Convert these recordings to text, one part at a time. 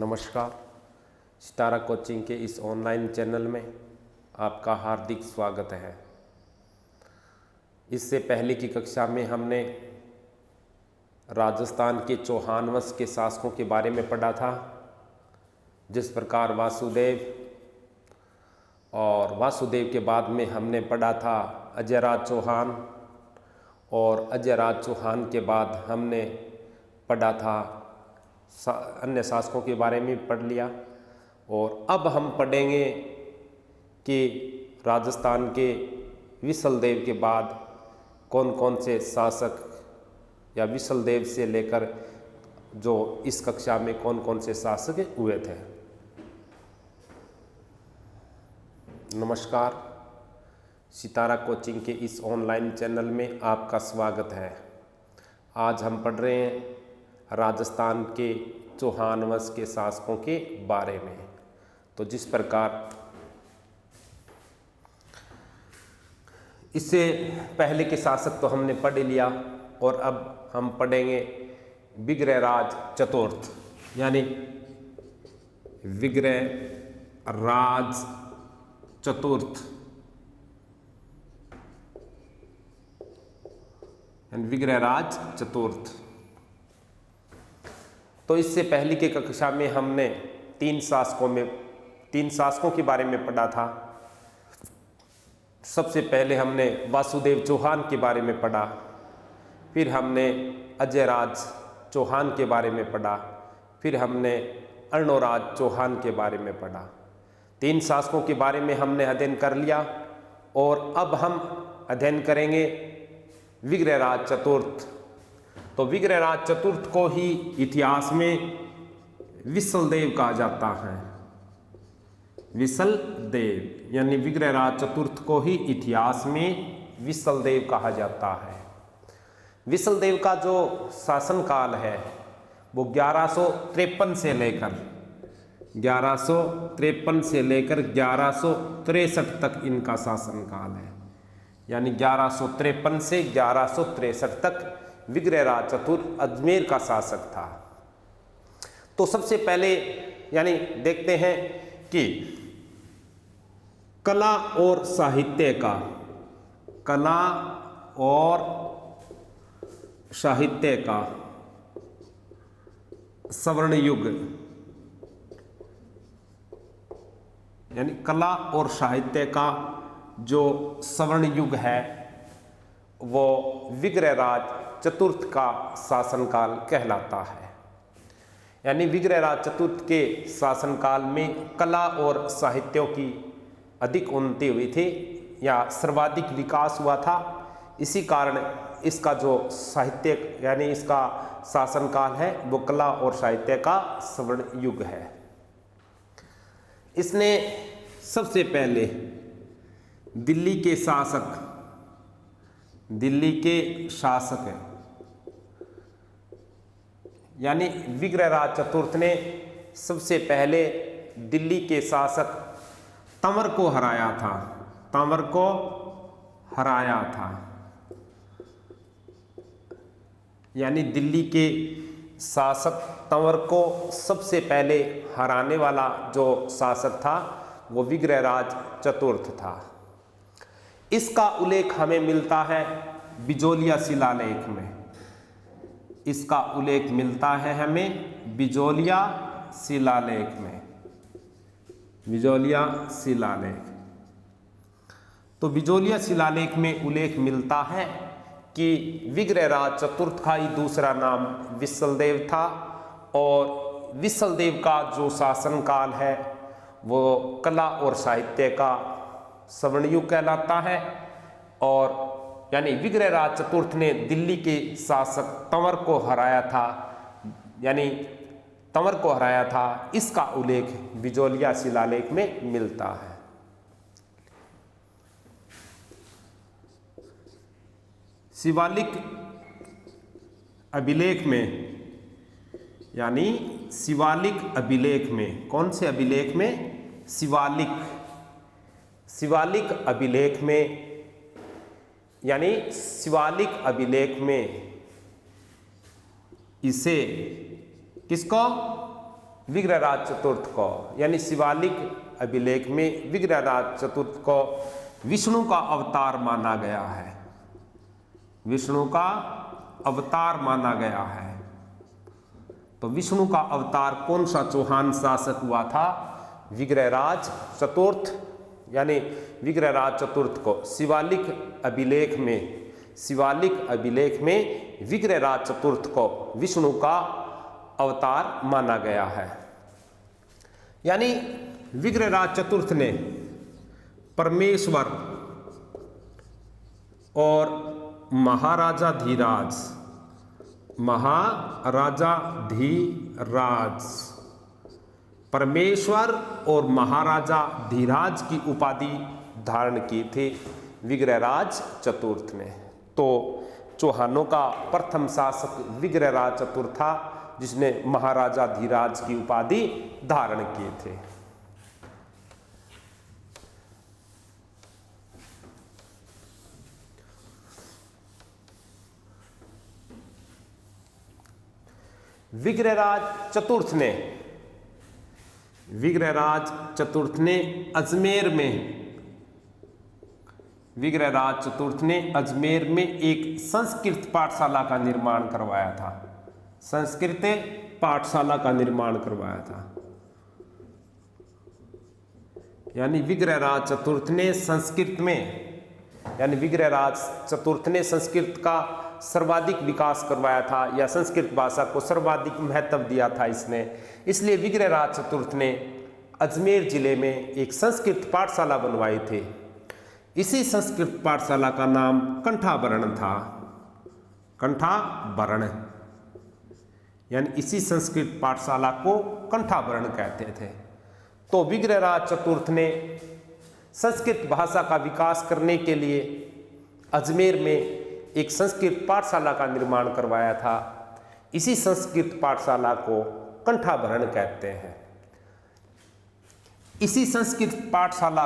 नमस्कार। सितारा कोचिंग के इस ऑनलाइन चैनल में आपका हार्दिक स्वागत है। इससे पहले की कक्षा में हमने राजस्थान के चौहान वंश के शासकों के बारे में पढ़ा था, जिस प्रकार वासुदेव के बाद में हमने पढ़ा था अजयराज चौहान, और अजयराज चौहान के बाद हमने पढ़ा था अन्य शासकों के बारे में पढ़ लिया। और अब हम पढ़ेंगे कि राजस्थान के विसलदेव के बाद कौन कौन से शासक या विसलदेव से लेकर जो इस कक्षा में कौन कौन से शासक हुए थे। नमस्कार, सितारा कोचिंग के इस ऑनलाइन चैनल में आपका स्वागत है। आज हम पढ़ रहे हैं राजस्थान के चौहान वंश के शासकों के बारे में। तो जिस प्रकार इससे पहले के शासक तो हमने पढ़ लिया, और अब हम पढ़ेंगे विग्रहराज चतुर्थ, यानी विग्रहराज चतुर्थ, विग्रहराज चतुर्थ। तो इससे पहले की कक्षा में हमने तीन शासकों के बारे में पढ़ा था। सबसे पहले हमने वासुदेव चौहान के बारे में पढ़ा, फिर हमने अजयराज चौहान के बारे में पढ़ा, फिर हमने अर्णोराज चौहान के बारे में पढ़ा। तीन शासकों के बारे में हमने अध्ययन कर लिया, और अब हम अध्ययन करेंगे विग्रहराज चतुर्थ। तो विग्रहराज चतुर्थ को ही इतिहास में विसलदेव कहा जाता है। विसलदेव यानी विग्रहराज चतुर्थ को ही इतिहास में विसलदेव कहा जाता है। विसलदेव का जो शासनकाल है वो 1153 से लेकर 1163 तक इनका शासनकाल है। यानी 1153 से 1163 तक विग्रहराज चतुर्थ अजमेर का शासक था। तो सबसे पहले यानी देखते हैं कि कला और साहित्य का स्वर्ण युग, यानी कला और साहित्य का जो स्वर्ण युग है वो विग्रहराज चतुर्थ का शासनकाल कहलाता है। यानी विग्रहराज चतुर्थ के शासनकाल में कला और साहित्यों की अधिक उन्नति हुई थी या सर्वाधिक विकास हुआ था। इसी कारण इसका जो साहित्य यानी इसका शासनकाल है वो कला और साहित्य का स्वर्ण युग है। इसने सबसे पहले दिल्ली के शासक यानी विग्रहराज चतुर्थ ने सबसे पहले दिल्ली के शासक तंवर को हराया था। यानी दिल्ली के शासक तंवर को सबसे पहले हराने वाला जो शासक था वो विग्रहराज चतुर्थ था। इसका उल्लेख हमें मिलता है बिजोलिया शिलालेख में। इसका उल्लेख मिलता है हमें बिजोलिया शिलालेख में। तो बिजोलिया शिलालेख में उल्लेख मिलता है कि विग्रहराज चतुर्थ का ही दूसरा नाम विसलदेव था, और विसलदेव का जो शासनकाल है वो कला और साहित्य का स्वर्णयुग कहलाता है। और यानी विग्रहराज चतुर्थ ने दिल्ली के शासक तंवर को हराया था, इसका उल्लेख बिजोलिया शिलालेख में मिलता है। शिवालिक अभिलेख में कौन से अभिलेख में? शिवालिक अभिलेख में, यानी शिवालिक अभिलेख में इसे किसको? विग्रहराज चतुर्थ को, यानी शिवालिक अभिलेख में विग्रहराज चतुर्थ को विष्णु का अवतार माना गया है, विष्णु का अवतार माना गया है। तो विष्णु का अवतार कौन सा चौहान शासक हुआ था? विग्रहराज चतुर्थ, यानी विग्रहराज चतुर्थ को शिवालिक अभिलेख में विग्रहराज चतुर्थ को विष्णु का अवतार माना गया है। यानी विग्रहराज चतुर्थ ने परमेश्वर और महाराजा धीराज, परमेश्वर और महाराजा धीराज की उपाधि धारण की थी विग्रहराज चतुर्थ ने। तो चौहानों का प्रथम शासक विग्रहराज चतुर्थ था, जिसने महाराजा धीराज की उपाधि धारण किए थे। विग्रहराज चतुर्थ ने अजमेर में एक संस्कृत पाठशाला का निर्माण करवाया था, संस्कृत पाठशाला का निर्माण करवाया था। यानी विग्रहराज चतुर्थ ने संस्कृत का सर्वाधिक विकास करवाया था, या संस्कृत भाषा को सर्वाधिक महत्व दिया था इसने। इसलिए विग्रहराज चतुर्थ ने अजमेर जिले में एक संस्कृत पाठशाला बनवाई थी। इसी संस्कृत पाठशाला का नाम कंठाभरण था, कंठाभरण, यानी इसी संस्कृत पाठशाला को कंठाभरण कहते थे। तो विग्रहराज चतुर्थ ने संस्कृत भाषा का विकास करने के लिए अजमेर में एक संस्कृत पाठशाला का निर्माण करवाया था। इसी संस्कृत पाठशाला को कंठाभरण कहते हैं। इसी संस्कृत पाठशाला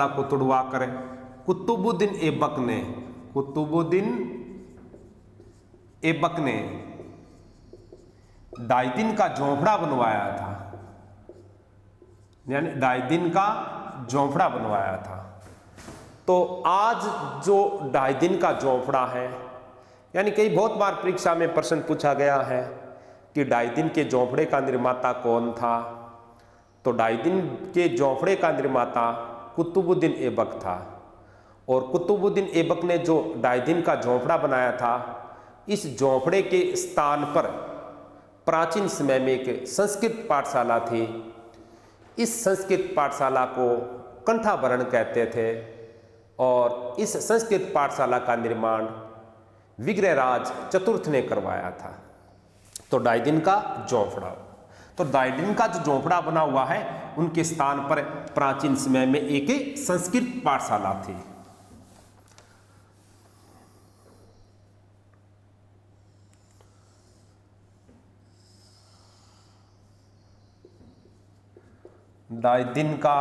को तुड़वाकर कुतुबुद्दीन ऐबक ने डाइदिन का झोंपड़ा बनवाया था, यानी डाइदिन का झोंपड़ा बनवाया था। तो आज जो डाइदिन का झोंपड़ा है, यानी कई बहुत बार परीक्षा में प्रश्न पूछा गया है कि डाइदिन के झोंपड़े का निर्माता कौन था, तो डाइदिन के झोंपड़े का निर्माता कुतुबुद्दीन ऐबक था। और कुतुबुद्दीन ऐबक ने जो डाइदिन का झोंपड़ा बनाया था, इस झोंपड़े के स्थान पर प्राचीन समय में एक संस्कृत पाठशाला थी। इस संस्कृत पाठशाला को कंठाभरण कहते थे, और इस संस्कृत पाठशाला का निर्माण विग्रहराज चतुर्थ ने करवाया था। तो डाइदिन का झोंपड़ा, तो डाइदिन का जो झोंपड़ा बना हुआ है, उनके स्थान पर प्राचीन समय में एक संस्कृत पाठशाला थी। डाइदिन का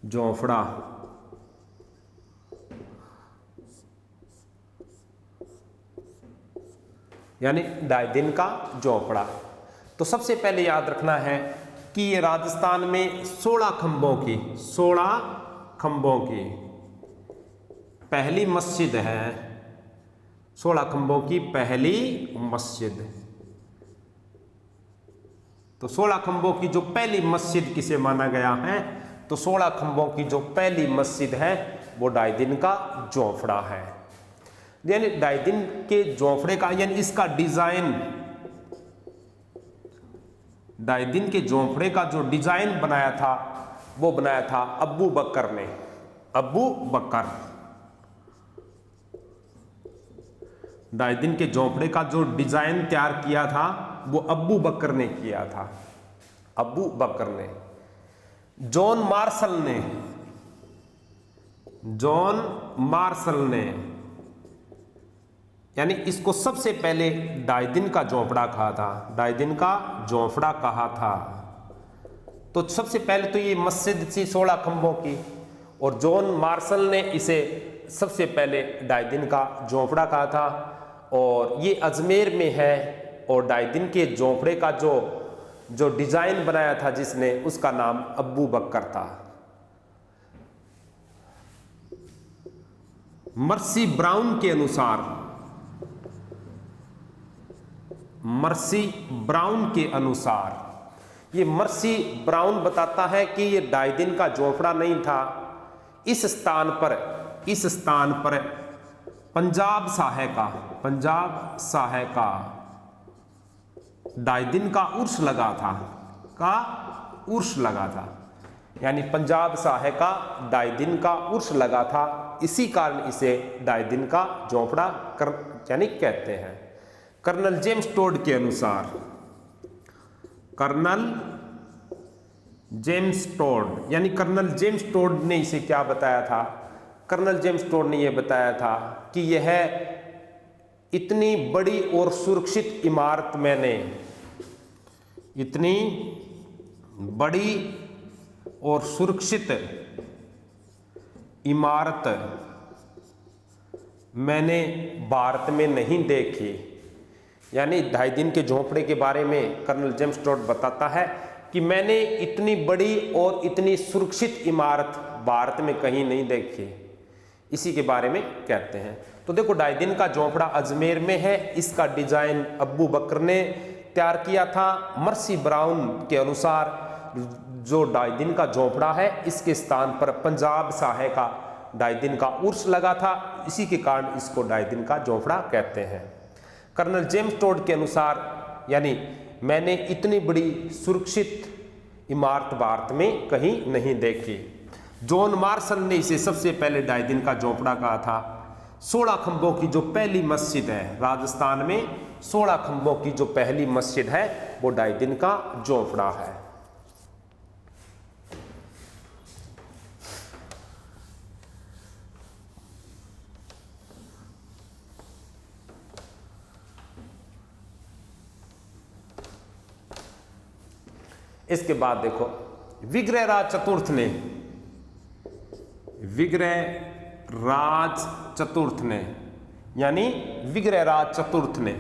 झोंपड़ा, यानी डाइदिन का झोंपड़ा। तो सबसे पहले याद रखना है कि ये राजस्थान में 16 खंभों की पहली मस्जिद है, 16 खंभों की पहली मस्जिद। तो 16 खंभों की जो पहली मस्जिद किसे माना गया है, तो 16 खंभों की जो पहली मस्जिद है वो डाइदिन का झोंपड़ा है। यानी डाइदिन के झोंपड़े का, यानी इसका डिजाइन, डाइदिन के झोंपड़े का जो डिजाइन बनाया था, वो बनाया था अब्बू बकर ने। डाइदिन के झोंपड़े का जो डिजाइन तैयार किया था, वो अब्बू बकर ने किया था, जॉन मार्शल ने, यानी इसको सबसे पहले डाइदिन का झोंपड़ा कहा था। तो सबसे पहले तो ये मस्जिद थी 16 खंभों की, और जॉन मार्शल ने इसे सबसे पहले डायदिन का झोंपड़ा कहा था, और ये अजमेर में है। और डायदिन के झोंपड़े का जो डिजाइन बनाया था जिसने, उसका नाम अब्बू बकर था। मर्सी ब्राउन के अनुसार, मर्सी ब्राउन के अनुसार, ये मर्सी ब्राउन बताता है कि ये डायदिन का झोंपड़ा नहीं था। इस स्थान पर पंजाब साहे का डायदिन का उर्स लगा था, यानी पंजाब साहे का डायदिन का उर्स लगा था। इसी कारण इसे डायदिन का झोंपड़ा यानी कहते हैं। कर्नल जेम्स टोड के अनुसार, कर्नल जेम्स टोड, यानी कर्नल जेम्स टोड ने इसे क्या बताया था? कर्नल जेम्स टोड ने यह बताया था कि यह इतनी बड़ी और सुरक्षित इमारत मैंने, इतनी बड़ी और सुरक्षित इमारत मैंने भारत में नहीं देखी। यानी डायदिन के झोंपड़े के बारे में कर्नल जेम्स टोड बताता है कि मैंने इतनी बड़ी और इतनी सुरक्षित इमारत भारत में कहीं नहीं देखी। इसी के बारे में कहते हैं। तो देखो, डायदिन का झोंपड़ा अजमेर में है। इसका डिजाइन अब्बू बकर ने तैयार किया था। मर्सी ब्राउन के अनुसार जो डायदिन का झोंपड़ा है, इसके स्थान पर पंजाब साहे का डायदिन का उर्स लगा था। इसी के कारण इसको डायदिन का झोंपड़ा कहते हैं। कर्नल जेम्स टोड के अनुसार, यानी मैंने इतनी बड़ी सुरक्षित इमारत भारत में कहीं नहीं देखी। जॉन मार्शल ने इसे सबसे पहले डायदिन का झोंपड़ा कहा था। 16 खंभों की जो पहली मस्जिद है राजस्थान में, 16 खंभों की जो पहली मस्जिद है वो डायदिन का झोंपड़ा है। इसके बाद देखो, विग्रहराज चतुर्थ ने, विग्रहराज चतुर्थ ने, यानी विग्रहराज चतुर्थ ने,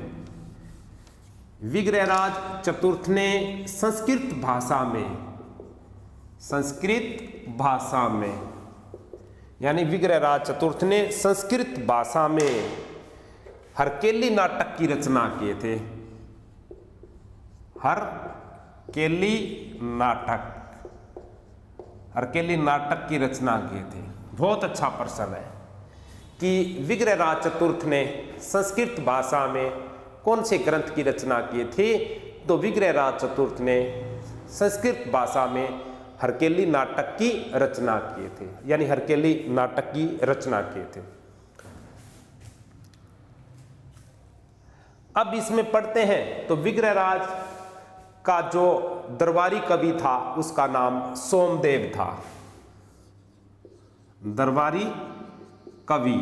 विग्रहराज चतुर्थ ने संस्कृत भाषा में, यानी विग्रहराज चतुर्थ ने संस्कृत भाषा में हरकेली नाटक की रचना किए थे। हरकेली नाटक की रचना किए थे। बहुत अच्छा प्रश्न है कि विग्रहराज चतुर्थ ने संस्कृत भाषा में कौन से ग्रंथ की रचना किए थे? तो विग्रहराज चतुर्थ ने संस्कृत भाषा में हरकेली नाटक की रचना किए थे, यानी हरकेली नाटक की रचना किए थे। अब इसमें पढ़ते हैं तो विग्रहराज का जो दरबारी कवि था उसका नाम सोमदेव था। दरबारी कवि,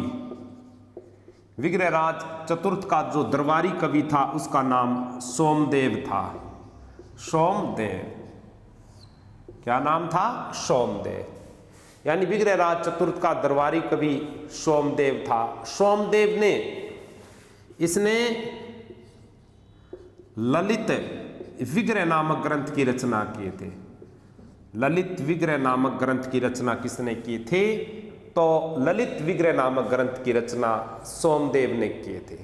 विग्रहराज चतुर्थ का जो दरबारी कवि था उसका नाम सोमदेव था। सोमदेव, क्या नाम था? सोमदेव। यानी विग्रहराज चतुर्थ का दरबारी कवि सोमदेव था। सोमदेव ने, इसने ललित विग्रह नामक ग्रंथ की रचना किए थे। ललित विग्रह नामक ग्रंथ की रचना किसने की थी? तो ललित विग्रह नामक ग्रंथ की रचना सोमदेव ने किए थे।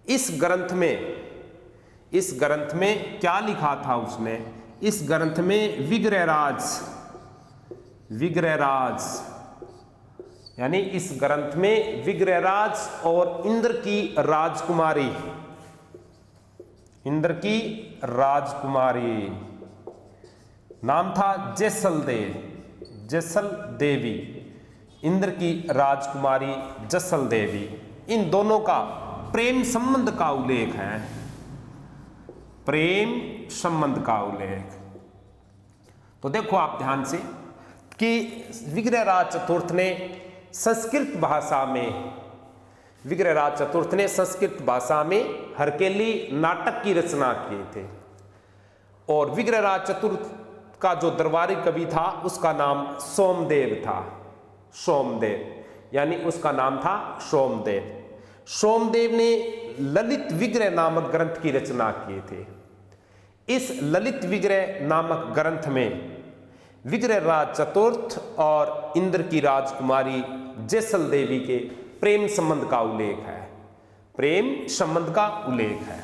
इस ग्रंथ में क्या लिखा था उसने? इस ग्रंथ में विग्रहराज, यानी इस ग्रंथ में विग्रहराज और इंद्र की राजकुमारी, नाम था जैसल देवी, इंद्र की राजकुमारी जैसल देवी, इन दोनों का प्रेम संबंध का उल्लेख है। प्रेम संबंध का उल्लेख। तो देखो आप ध्यान से कि विग्रहराज चतुर्थ ने संस्कृत भाषा में हरकेली नाटक की रचना किए थे। और विग्रहराज चतुर्थ का जो दरबारी कवि था उसका नाम सोमदेव था। सोमदेव, यानी उसका नाम था सोमदेव। सोमदेव ने ललित विग्रह नामक ग्रंथ की रचना किए थे। इस ललित विग्रह नामक ग्रंथ में विग्रहराज चतुर्थ और इंद्र की राजकुमारी जैसल देवी के प्रेम संबंध का उल्लेख है। प्रेम संबंध का उल्लेख है।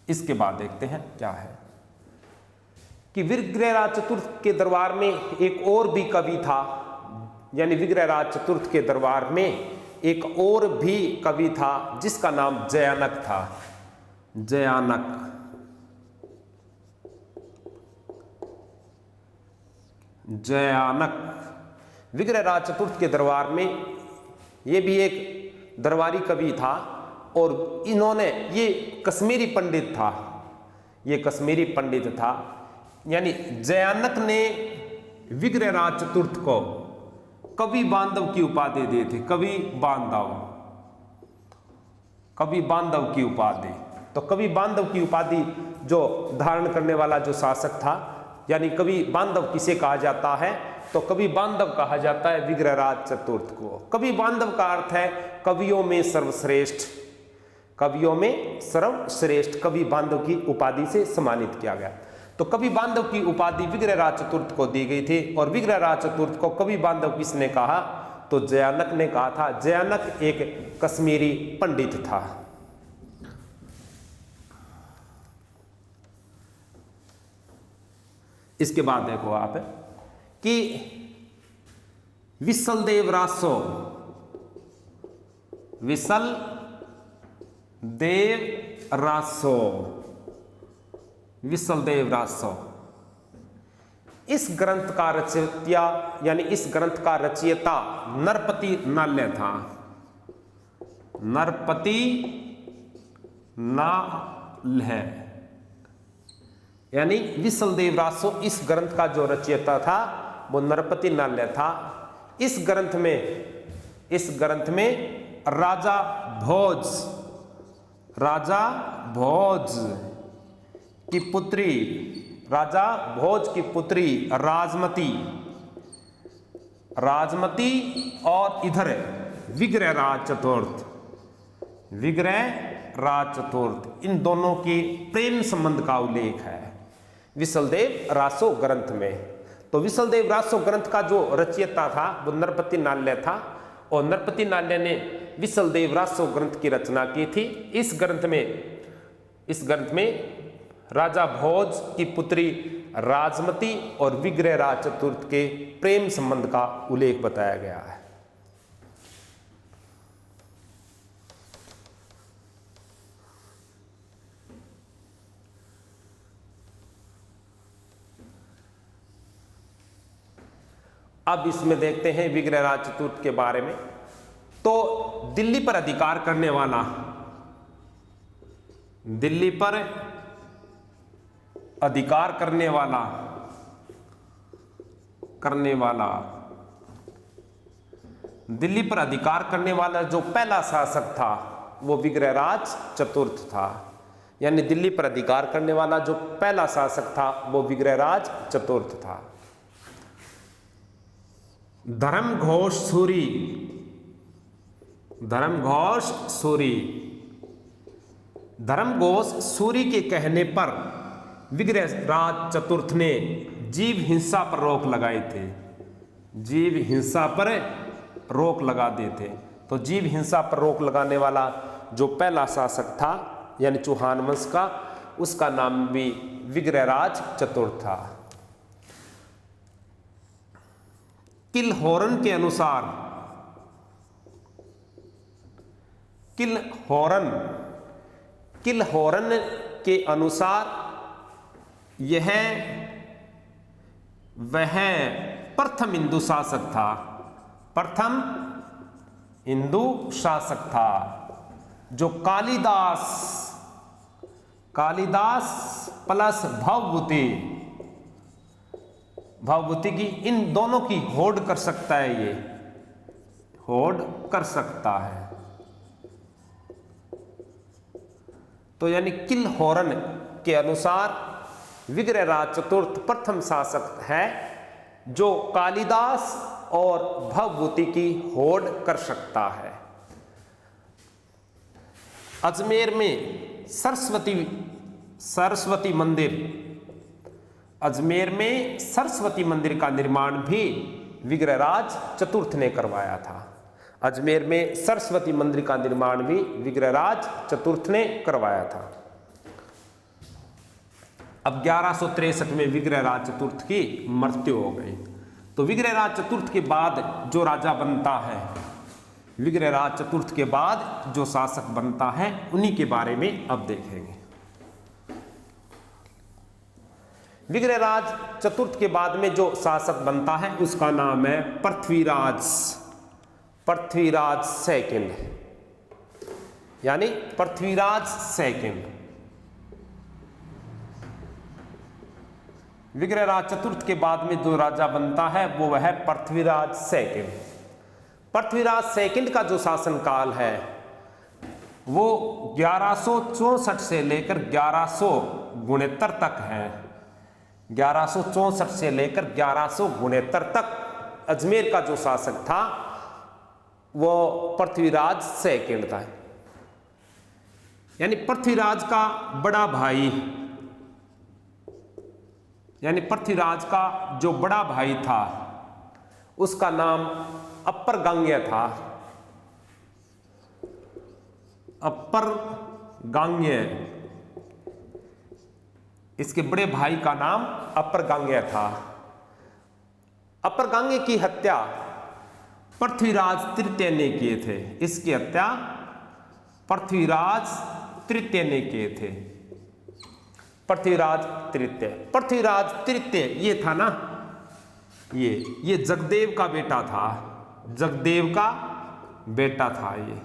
इसके बाद देखते हैं क्या है कि विग्रहराज चतुर्थ के दरबार में एक और भी कवि था, यानी विग्रहराज चतुर्थ के दरबार में एक और भी कवि था जिसका नाम जयानक था। जयानक। जयानक विग्रहराज चतुर्थ के दरबार में ये भी एक दरबारी कवि था और इन्होंने, ये कश्मीरी पंडित था, ये कश्मीरी पंडित था, यानी जयानक ने विग्रहराज चतुर्थ को कवि बांधव की उपाधि दी थी। कवि बांधव, कवि बांधव की उपाधि। तो कवि बांधव की उपाधि जो धारण करने वाला जो शासक था, यानी कवि बांधव किसे कहा जाता है, तो कवि बांधव कहा जाता है विग्रहराज चतुर्थ को। कवि बांधव का अर्थ है कवियों में सर्वश्रेष्ठ। कवियों में सर्वश्रेष्ठ कवि बांधव की उपाधि से सम्मानित किया गया। तो कवि बांधव की उपाधि विग्रहराज चतुर्थ को दी गई थी। और विग्रहराज चतुर्थ को कवि बांधव किसने कहा, तो जयानक ने कहा था। जयानक एक कश्मीरी पंडित था। इसके बाद देखो आप कि विसलदेव रासो, विसल देव रासो, विसलदेव रासो इस ग्रंथ का रचयिता, यानी इस ग्रंथ का रचयिता नरपति नाल्य था। नरपति नाल्य, यानी विसलदेव रासो इस ग्रंथ का जो रचयिता था वो नरपति नाल्य था। इस ग्रंथ में राजा भोज, राजा भोज की पुत्री, राजा भोज की पुत्री राजमती, राजमती और इधर विग्रहराज चतुर्थ, विग्रहराज चतुर्थ, इन दोनों के प्रेम संबंध का उल्लेख है विसलदेव रासो ग्रंथ में। तो विसलदेव रासो ग्रंथ का जो रचयिता था वो नरपति नाल्य था और नरपति नाल्य ने विसलदेव रासो ग्रंथ की रचना की थी। इस ग्रंथ में राजा भोज की पुत्री राजमती और विग्रहराज चतुर्थ के प्रेम संबंध का उल्लेख बताया गया है। अब इसमें देखते हैं विग्रहराज चतुर्थ के बारे में। तो दिल्ली पर अधिकार करने वाला, दिल्ली पर अधिकार करने वाला जो पहला शासक था वो विग्रहराज चतुर्थ था। यानी दिल्ली पर अधिकार करने वाला जो पहला शासक था वो विग्रहराज चतुर्थ था। धर्मघोष सूरी, धर्मघोष सूरी, धर्मघोष सूरी के कहने पर विग्रहराज चतुर्थ ने जीव हिंसा पर रोक लगाए थे। जीव हिंसा पर रोक लगा दिए थे। तो जीव हिंसा पर रोक लगाने वाला जो पहला शासक था यानी चौहान वंश का, उसका नाम भी विग्रहराज चतुर्थ था। किलहौरन के अनुसार, किलहौरन के अनुसार यह वह प्रथम हिंदू शासक था। प्रथम हिंदू शासक था जो कालिदास प्लस भवभूति की, इन दोनों की होड़ कर सकता है। ये होड़ कर सकता है। तो यानी किलहौरन के अनुसार विग्रहराज चतुर्थ प्रथम शासक है जो कालिदास और भवभूति की होड़ कर सकता है। अजमेर में सरस्वती मंदिर, अजमेर में सरस्वती मंदिर का निर्माण भी विग्रहराज चतुर्थ ने करवाया था। अजमेर में सरस्वती मंदिर का निर्माण भी विग्रहराज चतुर्थ ने करवाया था। अब 1163 में विग्रहराज चतुर्थ की मृत्यु हो गई। तो विग्रहराज चतुर्थ के बाद जो राजा बनता है, विग्रहराज चतुर्थ के बाद जो शासक बनता है, उन्हीं के बारे में अब देखेंगे। विग्रहराज चतुर्थ के बाद में जो शासक बनता है उसका नाम है पृथ्वीराज सेकंड, यानी पृथ्वीराज सेकंड। विग्रहराज चतुर्थ के बाद में जो राजा बनता है वो है पृथ्वीराज सेकंड। पृथ्वीराज सेकंड का जो शासनकाल है वो 1164 से लेकर 1169 तक है। 1164 से लेकर 1169 तक अजमेर का जो शासक था वो पृथ्वीराज सेकंड था। यानी पृथ्वीराज का बड़ा भाई, यानी पृथ्वीराज का जो बड़ा भाई था उसका नाम अपर गांग्य था। अपर गांग्य, इसके बड़े भाई का नाम अपर गांग्य था। अपर गांग्य की हत्या पृथ्वीराज तृतीय ने किए थे। इसकी हत्या पृथ्वीराज तृतीय ने किए थे। पृथ्वीराज तृतीय ये था ना, ये जगदेव का बेटा था, जगदेव का बेटा था ये,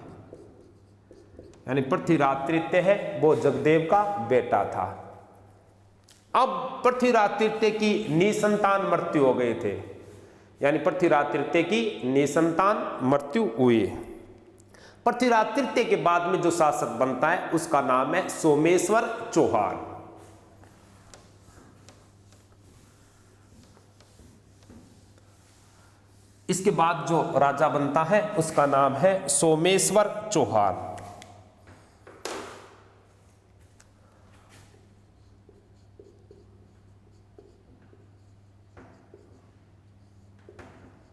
यानी पृथ्वीराज तृतीय है वो जगदेव का बेटा था। अब पृथ्वीराज तृतीय की निसंतान मृत्यु हो गए थे, यानी पृथ्वीराज तृतीय की निसंतान मृत्यु हुई। पृथ्वीराज तृतीय के बाद में जो शासक बनता है उसका नाम है सोमेश्वर चौहान। इसके बाद जो राजा बनता है उसका नाम है सोमेश्वर चौहान।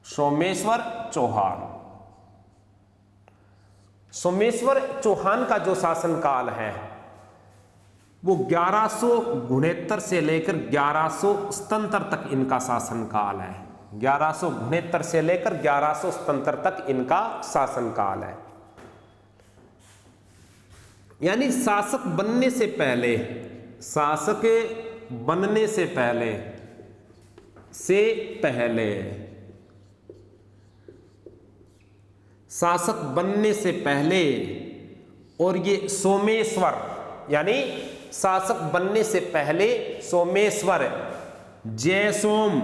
सोमेश्वर चौहान। सोमेश्वर चौहान का जो शासनकाल है वो 1169 से लेकर 1177 तक इनका शासनकाल है। 1169 से लेकर 1177 तक इनका शासनकाल है। यानी शासक बनने से पहले, शासक बनने से पहले शासक बनने से पहले, और ये सोमेश्वर, यानी शासक बनने से पहले सोमेश्वर, जयसोम,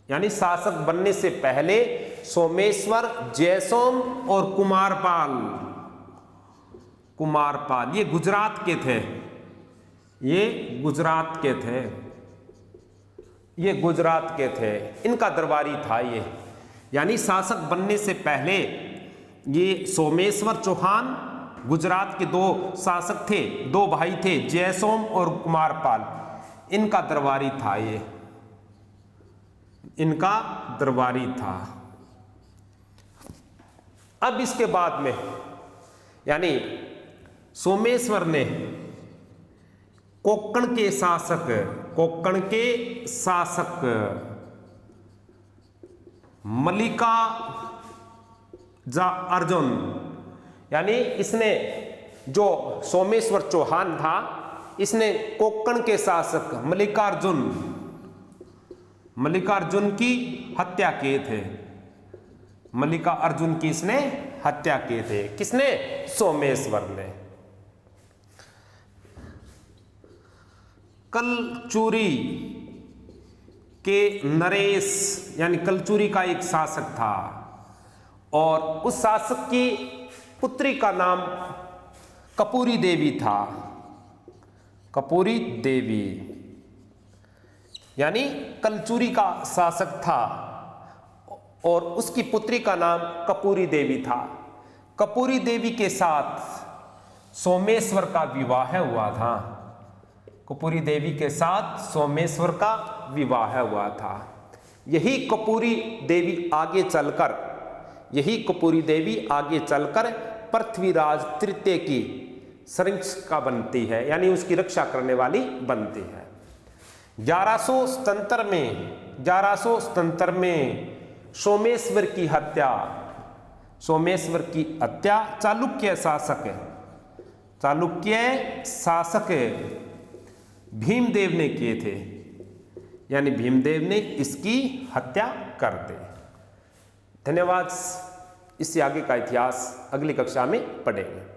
यानी शासक बनने से पहले सोमेश्वर, जयसोम और कुमारपाल ये गुजरात के थे। ये गुजरात के थे, इनका दरबारी था ये। यानी शासक बनने से पहले ये सोमेश्वर चौहान, गुजरात के दो शासक थे, दो भाई थे, जयसोम और कुमारपाल, इनका दरबारी था ये, इनका दरबारी था। अब इसके बाद में यानी सोमेश्वर ने कोंकण के शासक मल्लिका अर्जुन, यानी इसने, जो सोमेश्वर चौहान था, इसने कोंकण के शासक मल्लिकार्जुन की हत्या किए थे। मल्लिकार्जुन की इसने हत्या किए थे। किसने? सोमेश्वर ने। कलचुरी के नरेश, यानी कलचुरी का एक शासक था, और उस शासक की पुत्री का नाम कपूरी देवी था। कपूरी देवी यानी कलचुरी का शासक था और उसकी पुत्री का नाम कपूरी देवी था। कपूरी देवी के साथ सोमेश्वर का विवाह हुआ था। कपूरी देवी के साथ सोमेश्वर का विवाह हुआ था। यही कपूरी देवी आगे चलकर पृथ्वीराज तृतीय की संरक्षिका बनती है, यानी उसकी रक्षा करने वाली बनती है। 1177 में सोमेश्वर की हत्या चालुक्य शासक भीमदेव ने किए थे, यानी भीमदेव ने इसकी हत्या कर दी। धन्यवाद। इससे आगे का इतिहास अगली कक्षा में पढ़ेंगे।